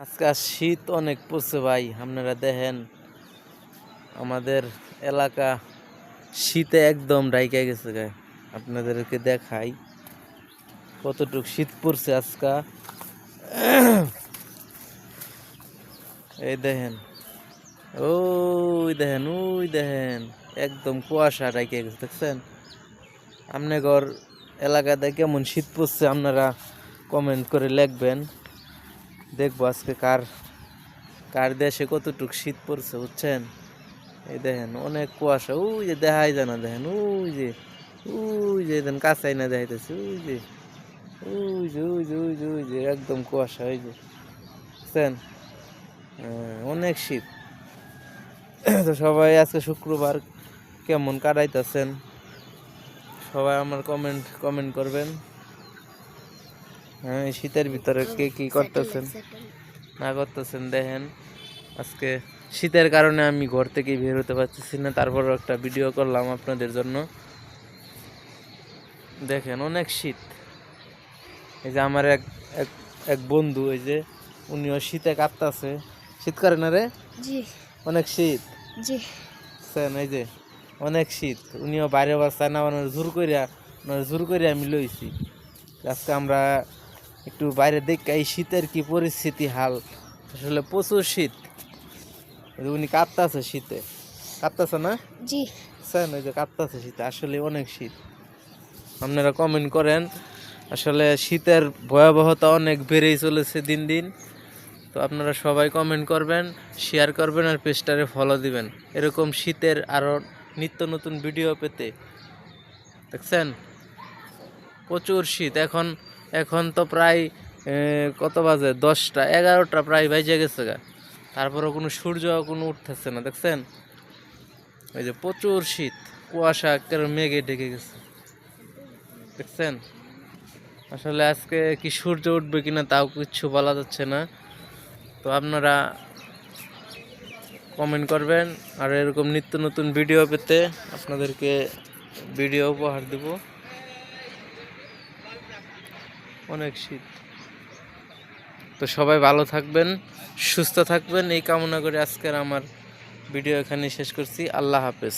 আজকে শীত অনেক পড়ছে ভাই, আপনারা দেখেন আমাদের এলাকা শীতে একদম ডাইকা গেছে গায়ে। আপনাদেরকে দেখাই কতটুক শীত পড়ছে আজকা। এই দেখেন, ওই দেখেন, ওই দেখেন, একদম কুয়াশা ডাইকা গেছে, দেখছেন? আপনার এলাকাতে কেমন শীত পড়ছে আপনারা কমেন্ট করে লিখবেন। দেখবো আজকে কার কার দেশে কতটুক শীত পড়ছে, বুঝছেন? এই দেখেন অনেক কুয়াশা, ওই যে দেখাই যায় না, দেখেন ওই যে দেন কাছাই না দেখাইতেছে, ওই যে একদম কুয়াশা, ওই যে বুঝছেন? অনেক শীত। তো সবাই আজকে শুক্রবার কেমন কাটাইতেছেন সবাই আমার কমেন্ট করবেন। হ্যাঁ, শীতের ভিতরে কে কি করতেছেন না করতেছেন দেখেন। আজকে শীতের কারণে আমি ঘর থেকে বের হতে পারতেছি না, তারপরও একটা ভিডিও করলাম আপনাদের জন্য। দেখেন অনেক শীত। এই যে আমার এক বন্ধু, এই যে উনিও শীতে কাঁপতাছে। শীত করে না রে? জি। অনেক শীত। জি। এই যে অনেক শীত, উনিও বাইরে বাসায় না, জোর করিয়া আমি লইছি। আজকে আমরা একটু বাইরে দেখি এই শীতের কি পরিস্থিতি হাল। আসলে প্রচুর শীত, উনি কাঁপতাছে শীতে, কাঁপতাছে না? জি। ওই যে কাঁপতাছে শীতে, আসলে অনেক শীত। আপনারা কমেন্ট করেন। আসলে শীতের ভয়াবহতা অনেক বেড়েই চলেছে দিন দিন। তো আপনারা সবাই কমেন্ট করবেন, শেয়ার করবেন আর পেজটারে ফলো দিবেন এরকম শীতের আরও নিত্য নতুন ভিডিও পেতে। দেখছেন প্রচুর শীত। এখন তো প্রায় কত বাজে, 10টা 11টা প্রায় বাজে গেছে গা, তারপরও কোনো সূর্য কোনো উঠতেছে না, দেখছেন? ওই যে প্রচুর শীত, কুয়াশা একেবারে মেঘে ঢেকে গেছে, দেখছেন? আসলে আজকে কি সূর্য উঠবে কিনা তাও কিচ্ছু বলা যাচ্ছে না। তো আপনারা কমেন্ট করবেন আর এরকম নিত্য নতুন ভিডিও পেতে আপনাদেরকে ভিডিও উপহার দেব। অনেক শীত। তো সবাই ভালো থাকবেন, সুস্থ থাকবেন, এই কামনা করে আজকের আমার ভিডিও এখানে শেষ করছি। আল্লাহ হাফেজ।